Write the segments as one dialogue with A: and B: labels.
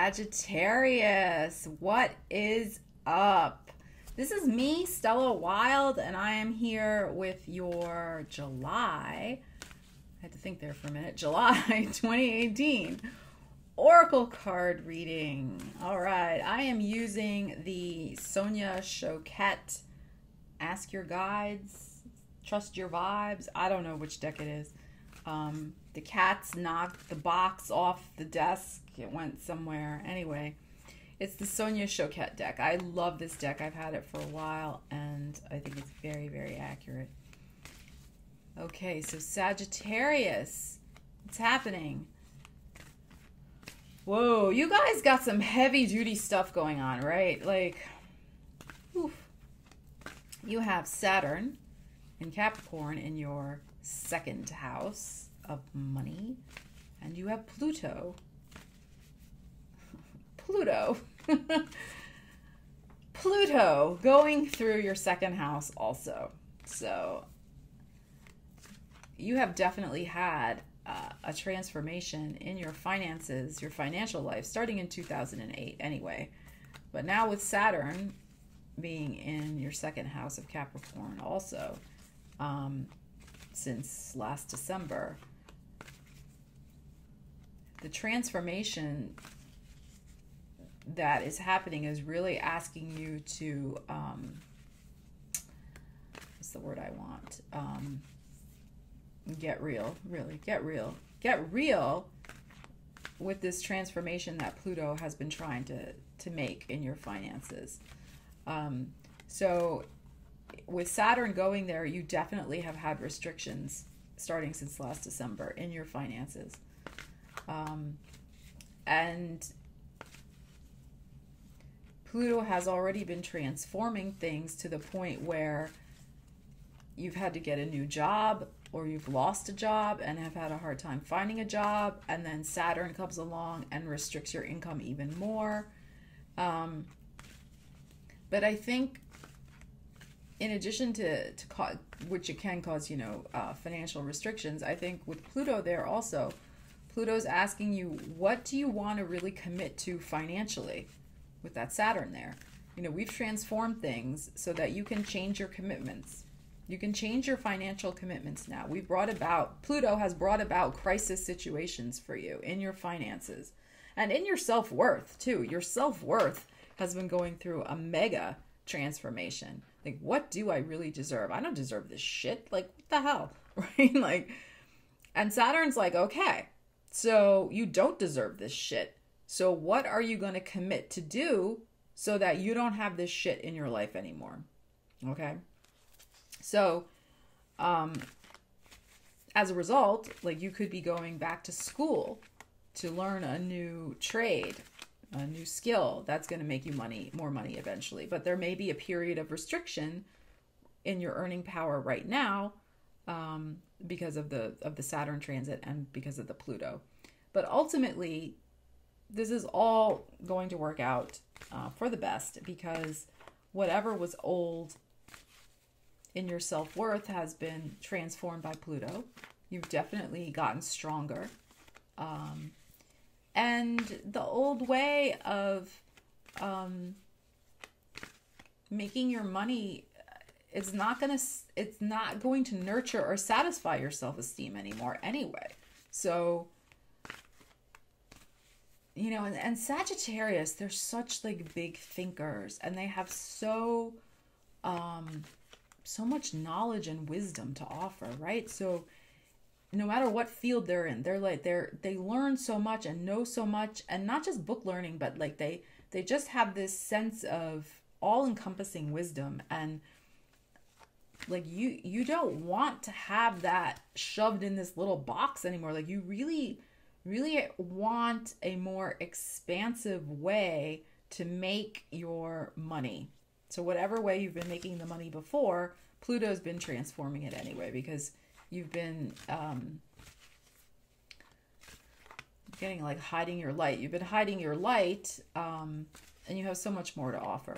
A: Sagittarius, what is up? This is me, Stella Wild, and I am here with your July, I had to think there for a minute, July 2018 Oracle card reading. All right, I am using the Sonia Choquette Ask Your Guides, Trust Your Vibes. I don't know which deck it is. The cats knocked the box off the desk. It went somewhere. Anyway, it's the Sonia Choquette deck. I love this deck. I've had it for a while, and I think it's very, very accurate. Okay, so Sagittarius, what's happening? Whoa, you guys got some heavy-duty stuff going on, right? Like, oof. You have Saturn in Capricorn in your second house of money, and you have Pluto Pluto going through your second house also. So you have definitely had a transformation in your finances, your financial life, starting in 2008 anyway, but now with Saturn being in your second house of Capricorn also, since last December, the transformation that is happening is really asking you to, what's the word I want? Get real, really, get real. Get real with this transformation that Pluto has been trying to make in your finances. So with Saturn going there, you definitely have had restrictions starting since last December in your finances. And Pluto has already been transforming things to the point where you've had to get a new job, or you've lost a job and have had a hard time finding a job, and then Saturn comes along and restricts your income even more. But I think in addition to which it can cause, you know, financial restrictions, I think with Pluto there also, Pluto's asking you, what do you want to really commit to financially with that Saturn there? You know, we've transformed things so that you can change your commitments. You can change your financial commitments now. Pluto has brought about crisis situations for you in your finances and in your self-worth too. Your self-worth has been going through a mega transformation. Like, what do I really deserve? I don't deserve this shit. Like, what the hell? Right? Like, and Saturn's like, okay, so you don't deserve this shit. So what are you going to commit to do so that you don't have this shit in your life anymore? Okay. So, as a result, like, you could be going back to school to learn a new trade, a new skill that's going to make you more money eventually. But there may be a period of restriction in your earning power right now, because of the Saturn transit and because of the Pluto. But ultimately, this is all going to work out for the best, because whatever was old in your self-worth has been transformed by Pluto. You've definitely gotten stronger. And the old way of making your money, it's not going to nurture or satisfy your self-esteem anymore anyway. So, you know, and Sagittarius, they're such like big thinkers, and they have so much knowledge and wisdom to offer, right? So no matter what field they're in, they learn so much and know so much, and not just book learning, but like they just have this sense of all-encompassing wisdom. And like you don't want to have that shoved in this little box anymore. Like, you really, really want a more expansive way to make your money. So whatever way you've been making the money before, Pluto's been transforming it anyway, because you've been getting like hiding your light. You've been hiding your light, and you have so much more to offer.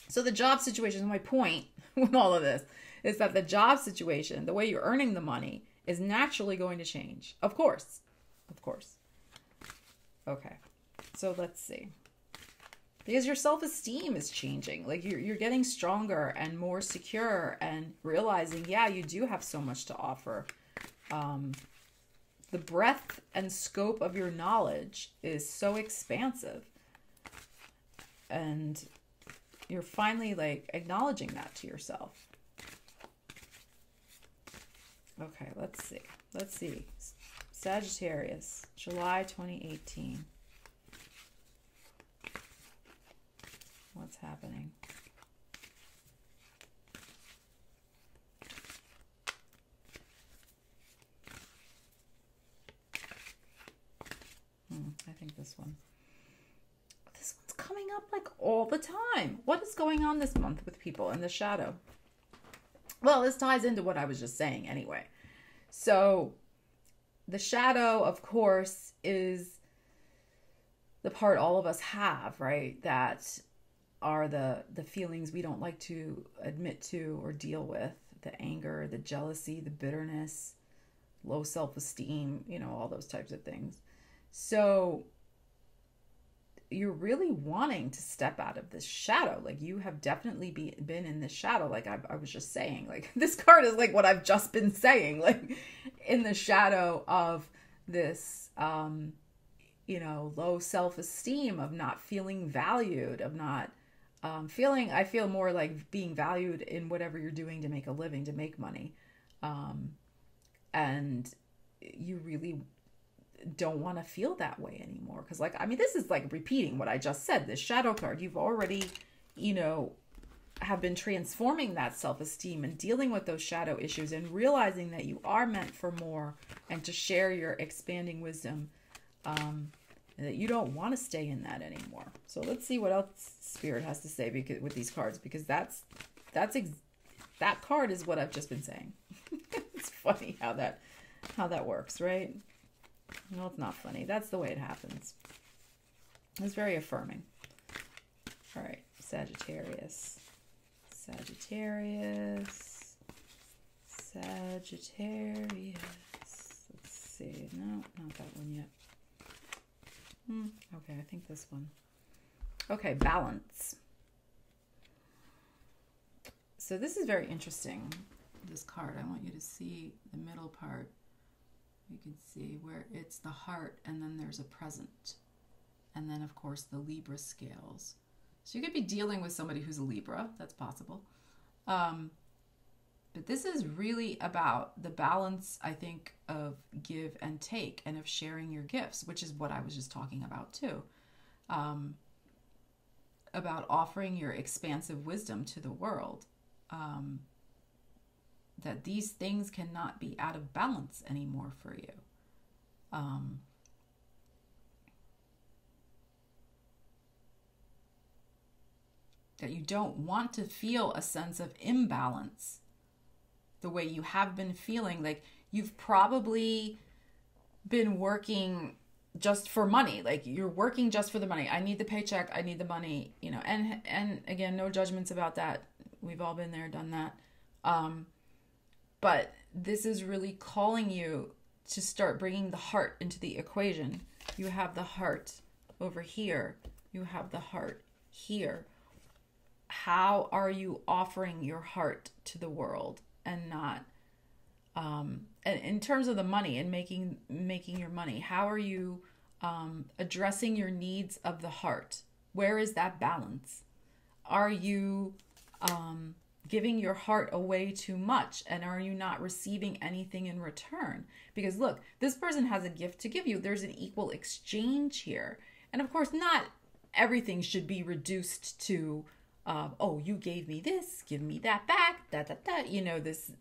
A: So the job situation, my point with all of this is that the job situation, the way you're earning the money, is naturally going to change. Of course. Of course. Okay. So let's see. Because your self-esteem is changing. Like you're getting stronger and more secure and realizing, yeah, you do have so much to offer. The breadth and scope of your knowledge is so expansive. And you're finally like acknowledging that to yourself. Okay, let's see. Let's see. Sagittarius, July 2018. What's happening? I think this one. This one's coming up like all the time. What is going on this month with people in the shadow? Well, this ties into what I was just saying anyway. So the shadow, of course, is the part all of us have, right? That are the feelings we don't like to admit to or deal with. The anger, the jealousy, the bitterness, low self-esteem, you know, all those types of things. So you're really wanting to step out of this shadow. Like you have definitely been in this shadow. Like I was just saying, like this card is like what I've just been saying, like in the shadow of this, you know, low self-esteem, of not feeling valued, of not I feel more like being valued in whatever you're doing to make a living, to make money. And you really don't want to feel that way anymore. Because like, I mean, this is like repeating what I just said, this shadow card. You've already, you know, have been transforming that self-esteem and dealing with those shadow issues and realizing that you are meant for more and to share your expanding wisdom. And that you don't want to stay in that anymore. So let's see what else Spirit has to say with these cards, because that card is what I've just been saying. It's funny how that works, right? No, it's not funny. That's the way it happens. It's very affirming. All right, Sagittarius. Sagittarius. Sagittarius. Let's see. No, not that one yet. Okay, I think this one. Okay, balance. So this is very interesting, this card. I want you to see the middle part. You can see where it's the heart and then there's a present. And then, of course, the Libra scales. So you could be dealing with somebody who's a Libra. That's possible. But this is really about the balance, I think, of give and take and of sharing your gifts, which is what I was just talking about too. About offering your expansive wisdom to the world. That these things cannot be out of balance anymore for you. That you don't want to feel a sense of imbalance the way you have been feeling. Like you've probably been working just for money. Like you're working just for the money. I need the paycheck. I need the money, you know, and again, no judgments about that. We've all been there, done that. But this is really calling you to start bringing the heart into the equation. You have the heart over here. You have the heart here. How are you offering your heart to the world and not, and in terms of the money and making your money, how are you addressing your needs of the heart? Where is that balance? Are you giving your heart away too much, and are you not receiving anything in return? Because look, this person has a gift to give you. There's an equal exchange here. And of course, not everything should be reduced to, oh, you gave me this, give me that back, you know, this,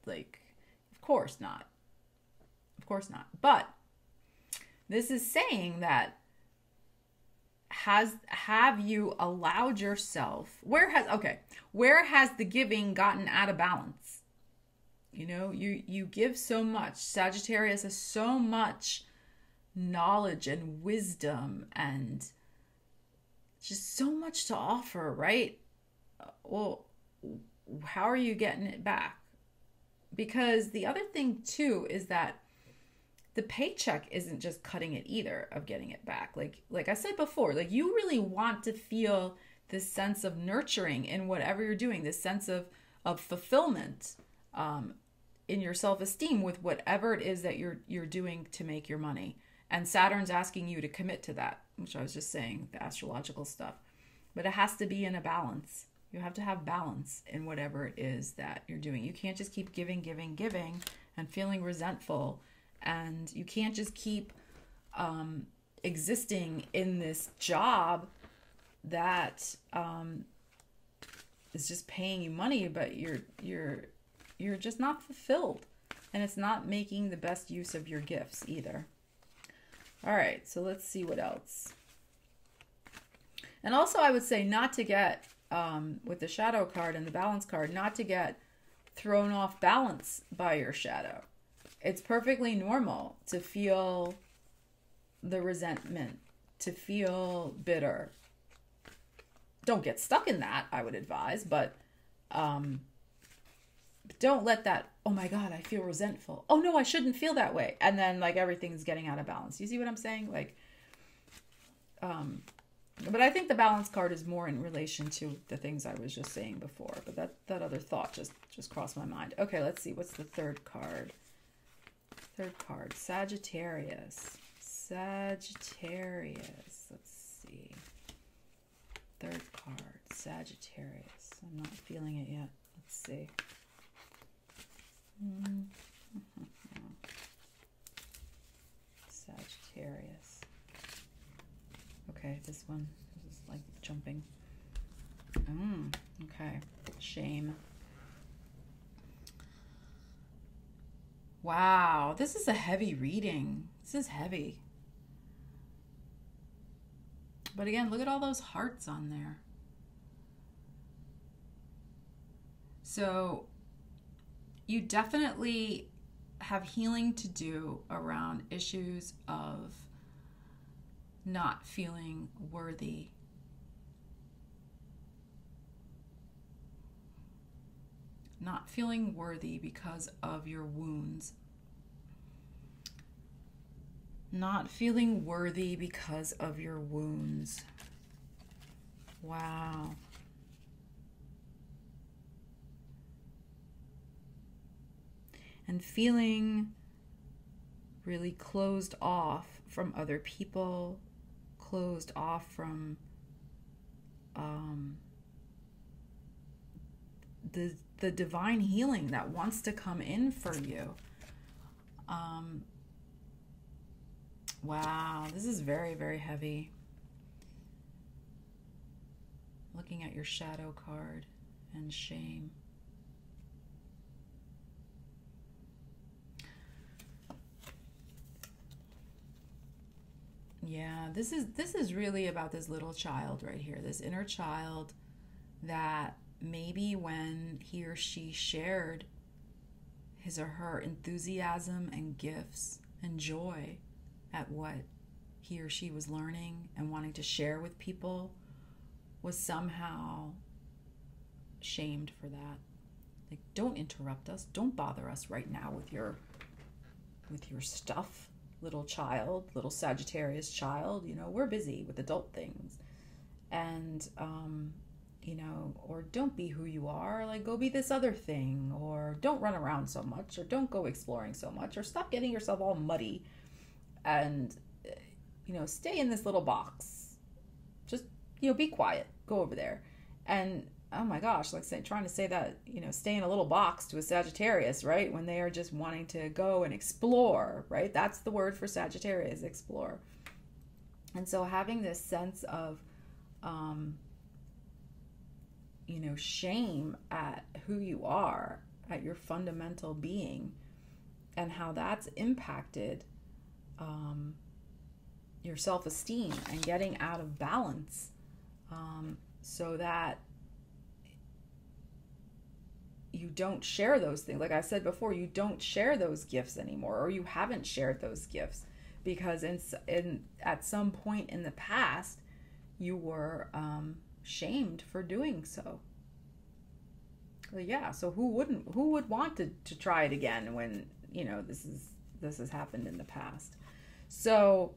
A: like, of course not. Of course not. But this is saying that have you allowed yourself, where has the giving gotten out of balance? You know, you give so much. Sagittarius has so much knowledge and wisdom and just so much to offer, right? Well, how are you getting it back? Because the other thing too is that the paycheck isn't just cutting it either of getting it back. Like I said before, like you really want to feel this sense of nurturing in whatever you're doing, this sense of fulfillment in your self-esteem with whatever it is that you're doing to make your money. And Saturn's asking you to commit to that, which I was just saying, the astrological stuff. But it has to be in a balance. You have to have balance in whatever it is that you're doing. You can't just keep giving and feeling resentful. And you can't just keep existing in this job that is just paying you money, but you're just not fulfilled, and it's not making the best use of your gifts either. All right, so let's see what else. And also, I would say not to get with the shadow card and the balance card, not to get thrown off balance by your shadow. It's perfectly normal to feel the resentment, to feel bitter. Don't get stuck in that, I would advise, but don't let that, oh my God, I feel resentful. Oh no, I shouldn't feel that way. And then like everything's getting out of balance. You see what I'm saying? Like, but I think the balance card is more in relation to the things I was just saying before. But that other thought just crossed my mind. Okay, let's see. What's the third card? Third card, Sagittarius. Sagittarius. Let's see. Third card, Sagittarius. I'm not feeling it yet. Let's see. Sagittarius. Okay, this one is like jumping. Okay. Shame. Wow, this is a heavy reading. This is heavy. But again, look at all those hearts on there. So you definitely have healing to do around issues of not feeling worthy. Not feeling worthy because of your wounds. Not feeling worthy because of your wounds. Wow. And feeling really closed off from other people, closed off from the divine healing that wants to come in for you. Wow, this is very, very heavy. Looking at your shadow card and shame. Yeah, this is really about this little child right here, this inner child that maybe when he or she shared his or her enthusiasm and gifts and joy at what he or she was learning and wanting to share with people, was somehow shamed for that. Like, don't interrupt us. Don't bother us right now with your stuff, little child, little Sagittarius child. You know, we're busy with adult things. And, you know, or don't be who you are. Like, go be this other thing. Or don't run around so much. Or don't go exploring so much. Or stop getting yourself all muddy. And, you know, stay in this little box. Just, you know, be quiet. Go over there. And, oh my gosh, like trying to say that, you know, stay in a little box to a Sagittarius, right? When they are just wanting to go and explore, right? That's the word for Sagittarius, explore. And so having this sense of, you know, shame at who you are, at your fundamental being, and how that's impacted your self-esteem and getting out of balance, so that you don't share those things. Like I said before, you don't share those gifts anymore, or you haven't shared those gifts because at some point in the past you were shamed for doing so. Well, yeah, so who would want to try it again when, you know, this is this has happened in the past. So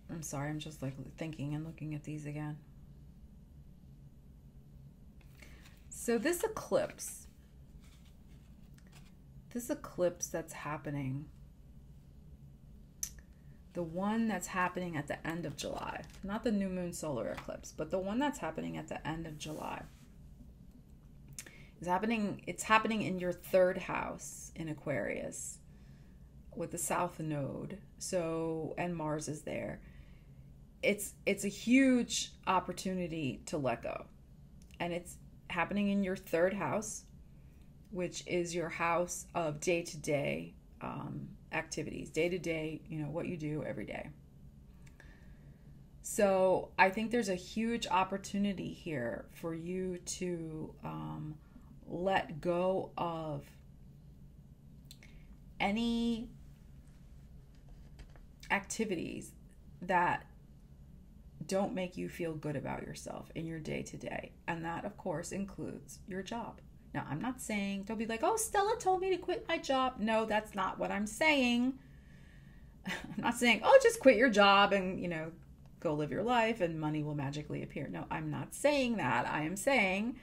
A: I'm sorry, I'm just like thinking and looking at these again. So this eclipse that's happening, the one that's happening at the end of July, not the new moon solar eclipse, but the one that's happening at the end of July, it's happening in your third house in Aquarius with the south node. So, and Mars is there. It's a huge opportunity to let go. And it's happening in your third house, which is your house of day-to-day activities, day-to-day, what you do every day. So I think there's a huge opportunity here for you to let go of any activities that don't make you feel good about yourself in your day-to-day. And that, of course, includes your job. Now, I'm not saying, don't be like, oh, Stella told me to quit my job. No, that's not what I'm saying. I'm not saying, oh, just quit your job and, go live your life and money will magically appear. No, I'm not saying that. I am saying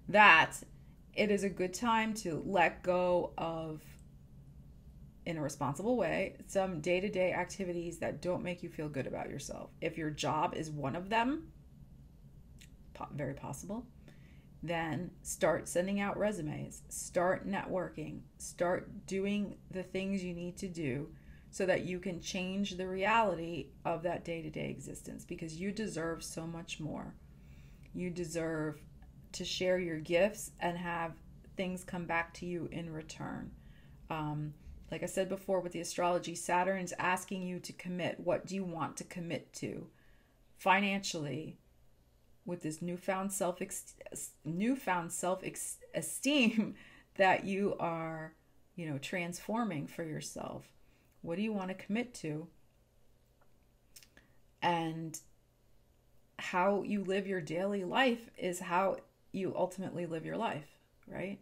A: that it is a good time to let go of, in a responsible way, some day-to-day activities that don't make you feel good about yourself. If your job is one of them, very possible, then start sending out resumes, start networking, start doing the things you need to do so that you can change the reality of that day-to-day existence, because you deserve so much more. You deserve to share your gifts and have things come back to you in return. Like I said before with the astrology, Saturn's asking you to commit. What do you want to commit to financially with this newfound self-esteem that you are, transforming for yourself? What do you want to commit to? And how you live your daily life is how you ultimately live your life, right?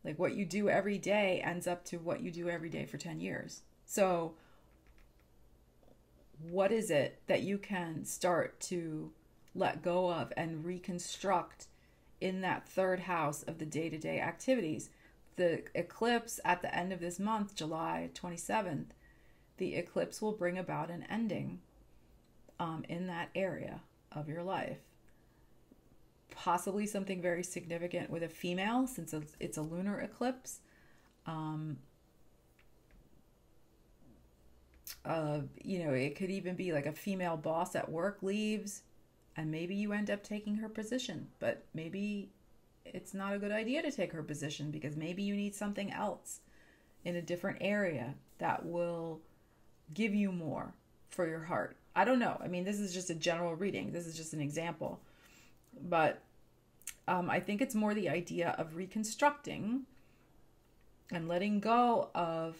A: Like what you do every day ends up to what you do every day for 10 years. So what is it that you can start to let go of and reconstruct in that third house of the day-to-day activities? The eclipse at the end of this month, July 27th, the eclipse will bring about an ending in that area of your life. Possibly something very significant with a female, since it's a lunar eclipse. It could even be like a female boss at work leaves, and maybe you end up taking her position, but maybe it's not a good idea to take her position, because maybe you need something else in a different area that will give you more for your heart. I don't know. I mean, this is just a general reading. This is just an example. But I think it's more the idea of reconstructing and letting go of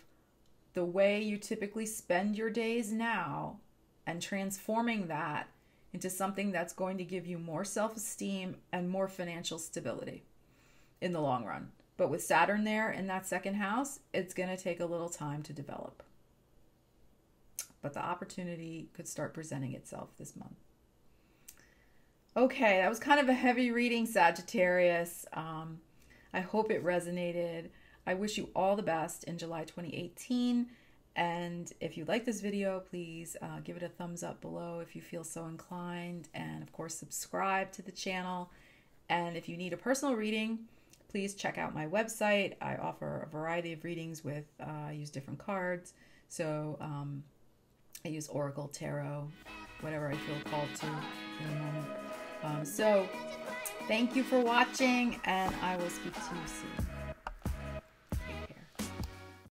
A: the way you typically spend your days now and transforming that into something that's going to give you more self-esteem and more financial stability in the long run. But with Saturn there in that second house, it's going to take a little time to develop. But the opportunity could start presenting itself this month. Okay, that was kind of a heavy reading, Sagittarius. I hope it resonated. I wish you all the best in July 2018. And if you like this video, please give it a thumbs up below if you feel so inclined. And of course, subscribe to the channel. And if you need a personal reading, please check out my website. I offer a variety of readings with, I use different cards. So I use Oracle, Tarot, whatever I feel called to in a moment. So thank you for watching, and I will speak to you soon.